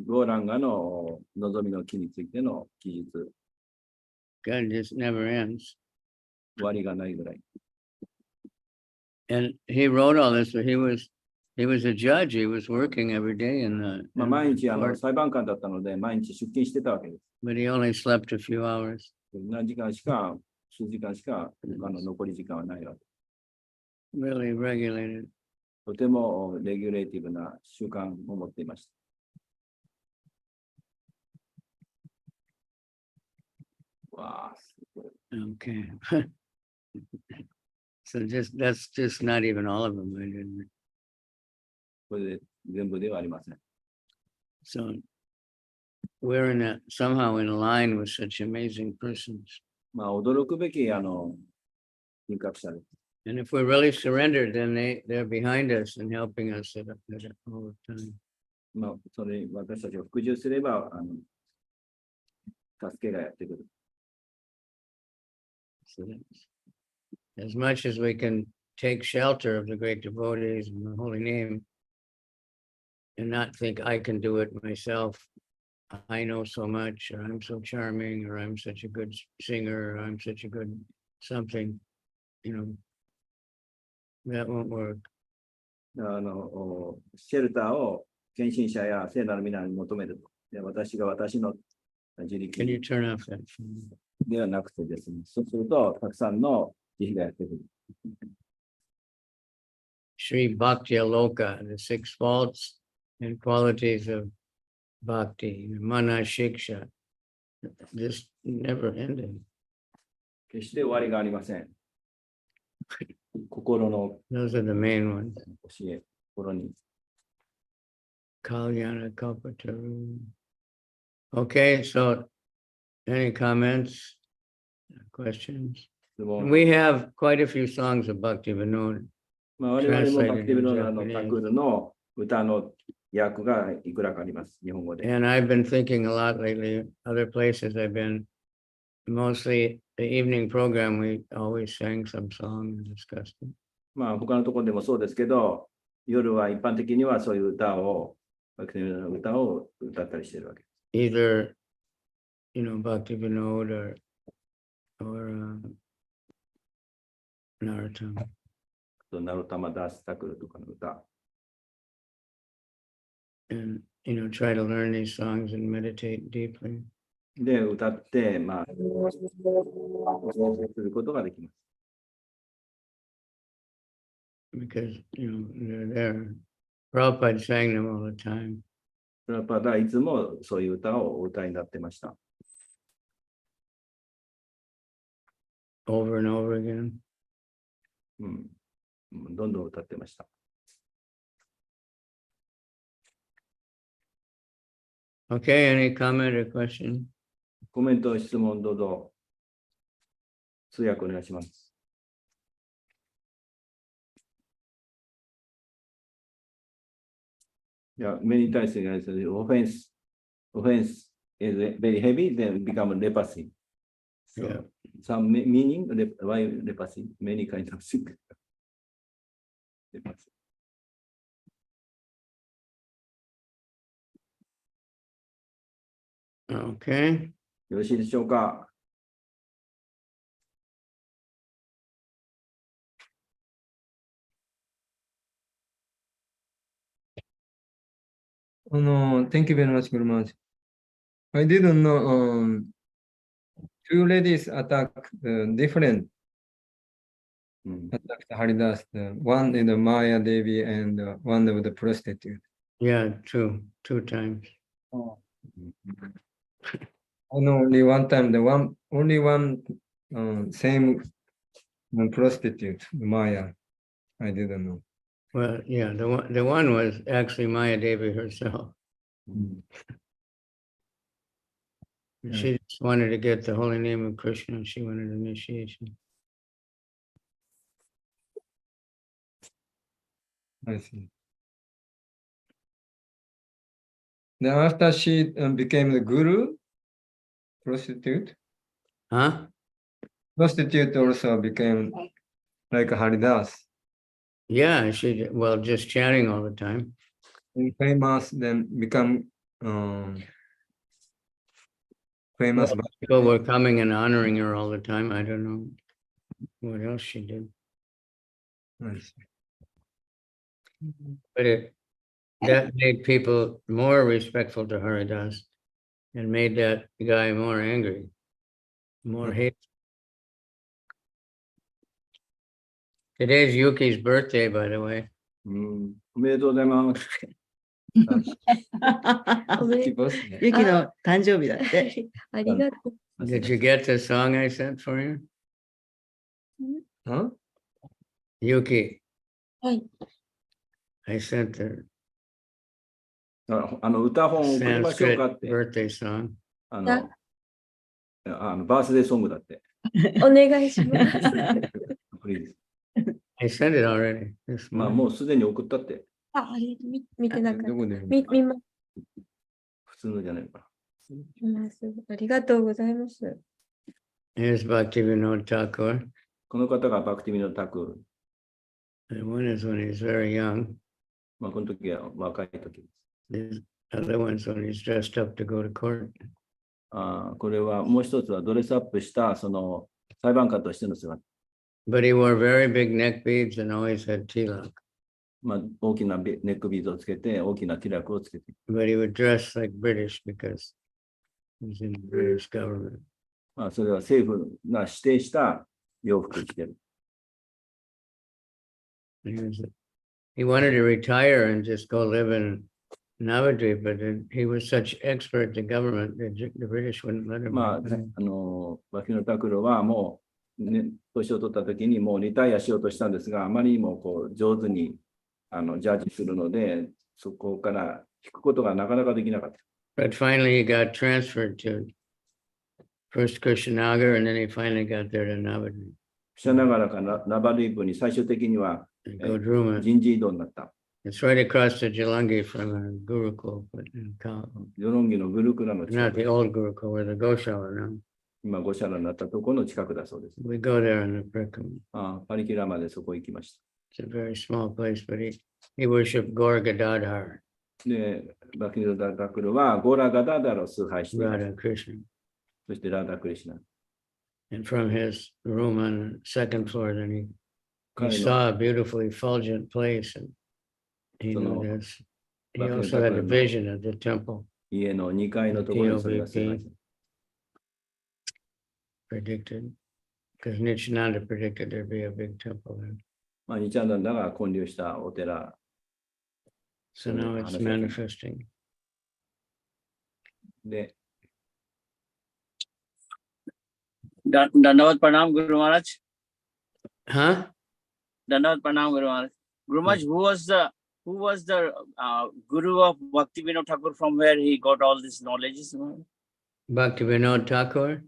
ゴーランガの望みの木についての記述、 God just never ends. 終わりがないぐらい。 And he wrote all this, but he was a judge. He was working every day in the まあ、 in 毎 the 日 court, 裁判官だったので、毎日出勤してたわけです。 but he only slept a few hours. 何時間しか、数時間しか、残り時間はないわけ。 Really regulated. とてもレギュレーティブな習慣を持っていました。 わあ、すごい。 Okay. So that's just not even all of them. I didn't. これで全部ではありません。 So we're somehow in line with such amazing persons. まあ、驚くべき人格者です。 And if we're really surrendered, then they're behind us and helping us all the time. まあ、それ私たちが服従すれば、助けがやってくる。 So as much as we can take shelter of the great devotees and the holy name and not think I can do it myself, I know so much, or I'm so charming, or I'm such a good singer, or I'm such a good something, that won't work. シェルターを献身者や聖なる皆に求めると。で私が私の自 Can you 力 turn off that phone? ではなくてですね、そうすると、たくさんの慈悲がやってくる。 Sri Bhakti Aloka, the 6 faults and qualities of bhakti, mana shiksha, just never ending. 決して終わりがありません。心の Those are the main ones. 教え、心に。 Kalyana Kalpataru. Okay, so any comments, questions? 質問 We have quite a few songs of Bhakti Vinod. まあ、我々もバクティブ translated ロ in ーナの Japanese. タクールの歌の訳がいくらかあります。日本語で。 And I've been thinking a lot lately, other places I've been, mostly the evening program, we always sang some song and discussed it. まあ、他のところでもそうですけど、夜は一般的にはそういう歌を、バクティブローナの歌を歌ったりしているわけです。 Either, Bhakti Vinod or Narottam. ナロタマダスタクルとかの歌。 And, try to learn these songs and meditate deeply. で、歌って、まあ、することができます。 Because, they're there. Prabhupada sang them all the time. プラパダはいつもそういう歌をお歌いになってました。 Over and over again. どんどん歌ってました。 Okay, any comment or question? コメント、質問、どうぞ。通訳お願いします。Yeah, many times offense is very heavy, then become leprosy. So Yeah. some meaning, why leprosy? Many kinds of sick. Leprosy. Okay. よろしいでしょうか。Thank you very much, Guru Maharaj. I didn't know two ladies attacked different attacked Haridas. One is the Maya Devi and one of the prostitute. Yeah, two times. I know only one time, only one same prostitute, Maya. I didn't know. Well, yeah, the one was actually Maya Devi herself. She just wanted to get the holy name of Krishna. She wanted initiation. I see. Then after she became the guru, prostitute, Huh? prostitute also became like Haridas. Yeah, well, just chanting all the time. And famous, then become famous. Well, people were coming and honoring her all the time. I don't know what else she did. But that made people more respectful to Haridas and made that guy more angry, more hate. Today's Yuki's birthday, by the way. おめでとうございます。おめでとうゆきの誕生日だって。ありがとう。 Did you get the song I sent for you? Huh? Yuki, はい。 I sent the 歌本を送りましょうかっ Sanskrit て。birthday song. バースデーソングだって。お願いします。Please I sent it already. This まあ morning. もうすでに送ったって。ありがとう。見てなかった。どこで見ま普通のじゃないのかす。ありがとうございます。 Here's Bhaktivinoda Thakur. な。この方がバクティミノタク。 And one is when he's very young. まあこの時は若い時です。 The other one's when he's dressed up to go to court. これはもう一つはドレスアップしたその裁判官としての姿。 But he wore very big neck beads and always had tilak. まあ大きなネックビーズをつけて、大きなティラクをつけて。 But he would dress like British because he was in the British government. まあそれは政府が指定した洋服を着てる。 He wanted to retire and just go live in Navadvip, but he was such expert at the government that the British wouldn't let him. まあ、バキノタクロはもう、ね、年を取った時にもうリタイアしようとしたんですが、あまりにもこう上手にジャッジするので、そこから引くことがなかなかできなかった。But finally he got transferred to first Kushinagar and then he finally got there to Navadvip. クシャナガラからナバディープに最終的には Godruma. 人事異動になった。 It's right across the Jalangi from a Gurukul, but in Kal. ジョロンギのグルクラの近 Not く the old Gurukul, where the Goshala now. 今、ゴシャラになったところの近くだそうです。 We go there in the Prikam. パリキラまでそこ行きました。 It's a very small place, but he worshiped Gaur Gadadhar, で、バキノタクロはゴーラガダダラを崇拝していました Radha Krishna. そしてラダ・クリシナ。 And from his room on the second floor, then he 彼 saw の a beautifully effulgent place, and he So, knew this. He Bhakti also had a Thakur, vision of the temple 家の2階のところにそれが崇拝して predicted, because Nityananda predicted there'd be a big temple there. まあ、ニチャンダンダが建立したお寺。 So now it's manifesting. で、 Dandavat Pranam, Guru Maharaj. Huh? Dandavat Pranam, Guru Maharaj. Guru Maharaj, who was the guru of Bhaktivinoda Thakur, from where he got all this knowledge? Bhaktivinoda Thakur?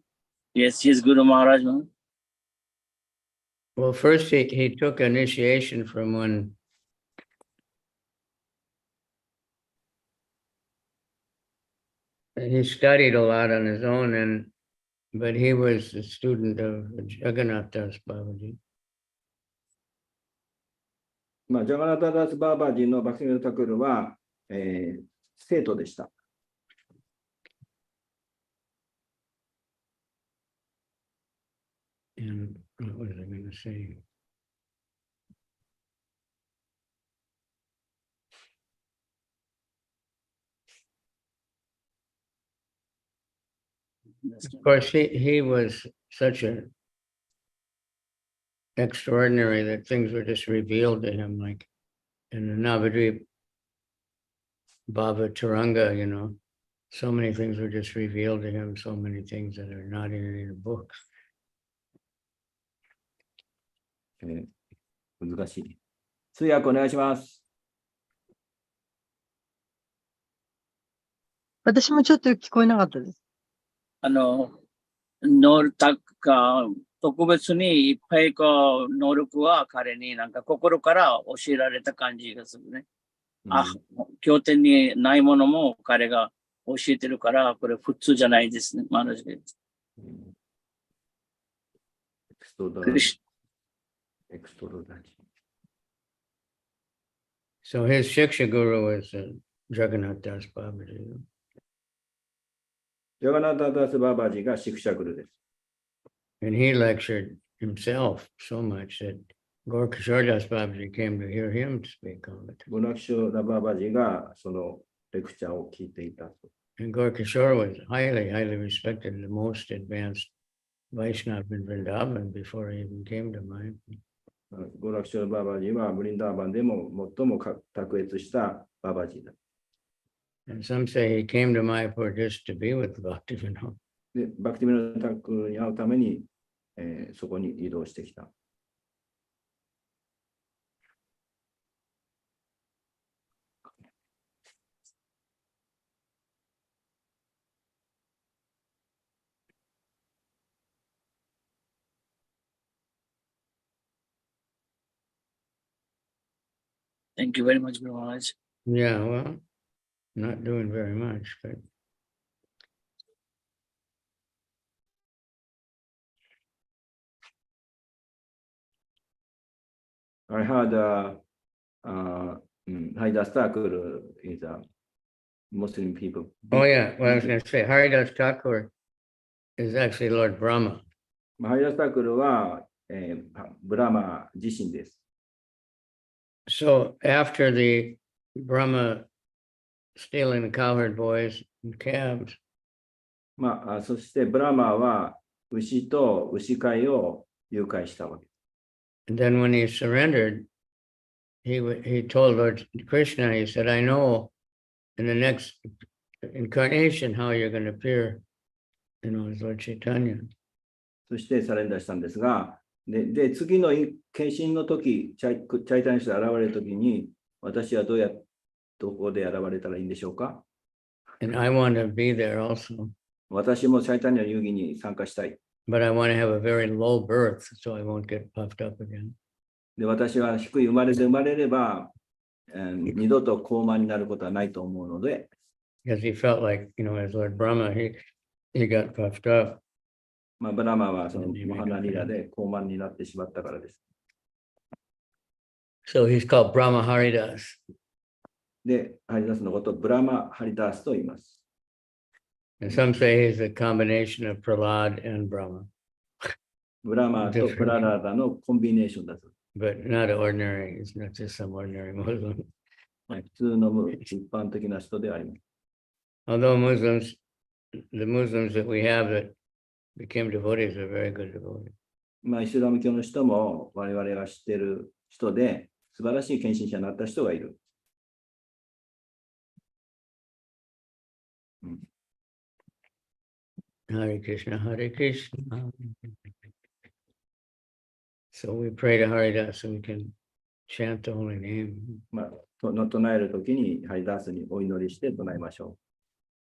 Yes, he is Guru Maharaj. Well, first he took initiation from one he studied a lot on his own, but he was a student of Jagannath Das Babaji. まあ、ジャガナタダス・バーバージのバクティミノタクルは、生徒でした。 And what was I going to say? Of course, he was such an extraordinary that things were just revealed to him, like in the Navadvip Baba Taranga, you know, so many things were just revealed to him, so many things that are not in any of the books. 難しい。通訳お願いします。私もちょっと聞こえなかったです。特別にいっぱいこう能力は彼になんか心から教えられた感じがするね。あ、経典にないものも彼が教えてるから、これ普通じゃないですね。マハラジが言って。クリシ So his Shiksha Guru was Jagannath Das Babaji. ジャガナータ・ダス・ババジがシクシャグルです。 And he lectured himself so much that Gorkishore Das Babaji came to hear him speak all the time. ゴナキショラ・ババジがそのレクチャーを聞いていた。 And Gorkishore was highly, highly respected, the most advanced Vaishnava in Vrindavan before he even came to mine. ゴナキショラ・ババジはブリンダーバンでも最も卓越したババジだ。 And some say he came to Mayapur just to be with Bhaktivinoda. で、バクティミノタックに会うために、そこに移動してきた。 Thank you very much, Maharaj. Yeah, well, not doing very much, but I heard Haridas Thakur is a Muslim people. oh yeah, well, I was going to say Haridas Thakur is actually Lord Brahma. ハリダス・タクルは、ブラマ自身です。 So after the Brahma stealing the cowherd boys and calves, そしてブラマは牛と牛飼いを誘拐したわけ。 and then when he surrendered, he told Lord Krishna, he said, I know in the next incarnation how you're going to appear, as Lord Chaitanya. そしてサレンダーしたんですが、で次の献身の時、チャイタニスが現れる時に、私はどこで現れたらいいんでしょうか？ And I want to be there also. 私もチャイタニの遊戯に参加したい。 But I want to have a very low birth so I won't get puffed up again. で、私は低い生まれで生まれれば、二度と高慢になることはないと思うので、 Because he felt like, as Lord Brahma, he got puffed up. ブラマはそのマハナリラで高慢になってしまったからです。 So he's called Brahma Haridas. で、ハリダスのことをブラマ・ハリダスと言います。 And some say he's a combination of Prahlad and Brahma, ブラマとプララダのコンビネーションだと。 but not ordinary. He's not just some ordinary Muslim. 普通の一般的な人であります。 Although the Muslims that we have that became devotees are very good devotees. イスラム教の人も我々が知っている人で素晴らしい献身者になった人がいる。 Hare Krishna, Hare Krishna. So we pray to Haridas so we can chant the holy name. 唱えるときにハリダスにお祈りして唱えましょ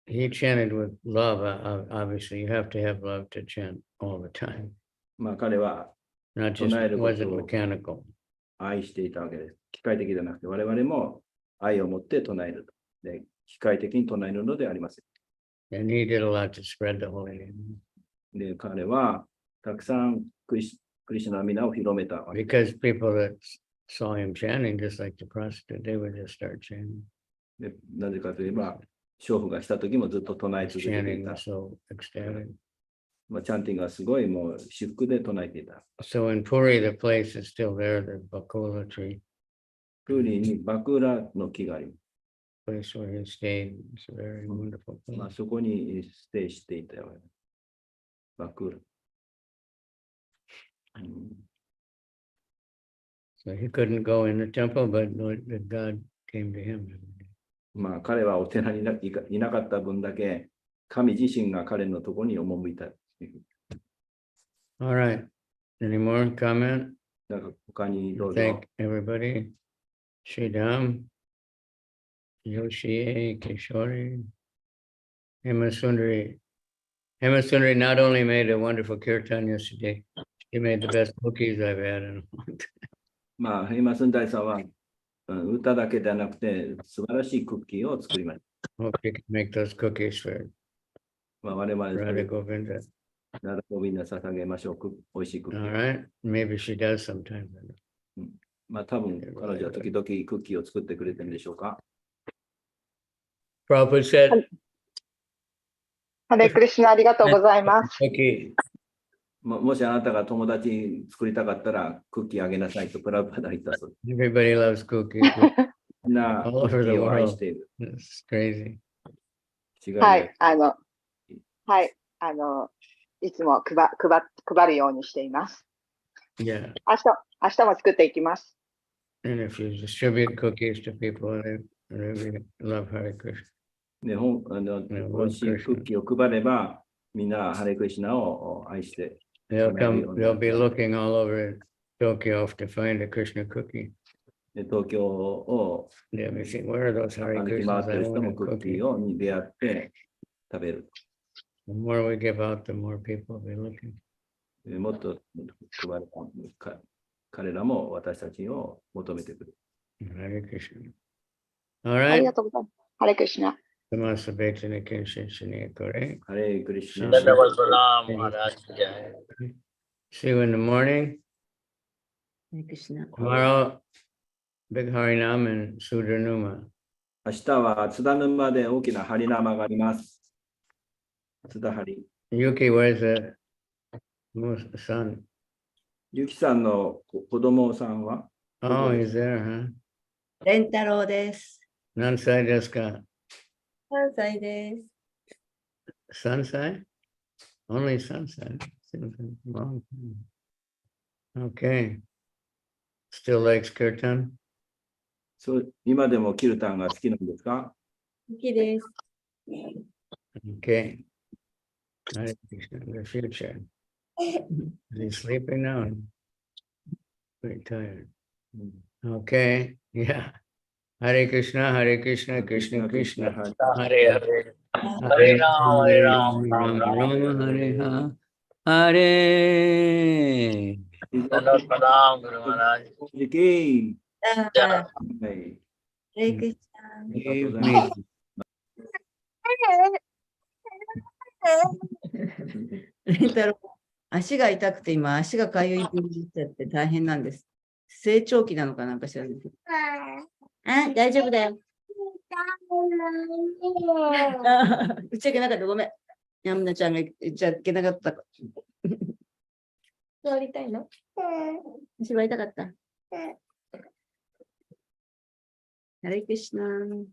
He chanted with love. Obviously, you have to have love to chant all the time. う。彼は Not just, it wasn't mechanical. 愛していたわけです。機械的ではなくて我々も愛を持って唱えると。で、機械的に唱えるのではありません。 And he did a lot to spread the holy name. で、彼はたくさんクリシュナの皆を広めたわけです。 Because people that saw him chanting, just like the prostitute, they would just start chanting. で、なぜかといえば、娼婦がした時もずっと唱え His 続けてい chanting た。 was so ecstatic. チャンティングがすごいもう私服で唱えていた。 So in Puri, the place is still there, the Bakula tree, プーリーにバクーラの木があります。 place where he stayed. It's a very wonderful place. そこにステイしていたよ。バクーラ。So he couldn't go in the temple, but God came to him. 彼はお寺にいなかった分だけ、神自身が彼のところに赴いた。 All right. Any more comment? 他にどうぞ。 Thank everybody. Sridham, Yoshi, Kishori, Hemasundari. Hemasundari not only made a wonderful kirtan yesterday, she made the best cookies I've had in a long time. ヘイマスンダイさんは歌だけではなくて、素晴らしいクッキーを作りました。Hope you can make those cookies for 我々それ Radha Govinda. ならみんな捧げましょう。おいしいクッキ All ー。 right. Maybe she does sometimes. 多分彼女は時々クッキーを作ってくれてるんでしょうか。Prabhupada said, ハレクリシュナありがとうございます。 cookie. もしあなたが友達に作りたかったらクッキーあげなさいとプラブパダ言ったそうです。 Everybody loves cookies. みんなク All ッキ over the ーを愛 world. している。 It's crazy. 違いはない。い、いつも配るようにしています。 Yeah. 明日も作っていきます。 And if you distribute cookies to people, they really love Hare Krishna. ね、美味しいクッキーを配れば、みんなハレクリシナを愛して。 They'll be looking all over Tokyo to find a Krishna cookie. で東京を They'll be saying, where are those Hare 歩き回 Krishnas? って I る人 want も a クッキ cookie. ーに出会って食べる。 The more we give out, the more people will be looking. もっと配る彼らも私たちを求めてくる。 Hare Krishna. All あり right. がとうございます。ハレクリシュナ。 Tamasa Bechana Kenshin Shani Kore. ハレクリシナ。 Dandavad Pranam, Maharaj. Jai. See you in the morning. ハレクリシュナ。 Tomorrow, Big Harinam and Sudranuma. 明日は津田沼で大きなハリナマがあります。津田ハリ。 Yuki, where's the son? ゆきさんの子供さんは Oh, he's there, huh? レンタロウです。 Nansai desu ka? 関西です。 Sansai? Only Sansai. Seems a long time. Okay. Still likes kirtan? そう今でもキルタンが好きなんですか？好きです。 Okay. Hare Krishna, the future. Is he sleeping now? Pretty tired. Okay. Yeah. Hare Krishna, Krishna Krishna. Hare Hare. Hare Ram, Hare Ram, Ram Ram. Rama, Hare Ha. Hare. Dandavad Pranam, Guru Maharaj. 時期。あじゃーあはい。レイクさん。 Give me. レンタロウ、足が痛くて今、足がかゆいになっちゃって大変なんです。成長期なのかなんか知らないけど。あ、大丈夫だよ。打ち上げなかった。ごめん。ヤムナちゃんが打ち上げなかった。座りたいの？足は痛かった。ハレクリシュナ。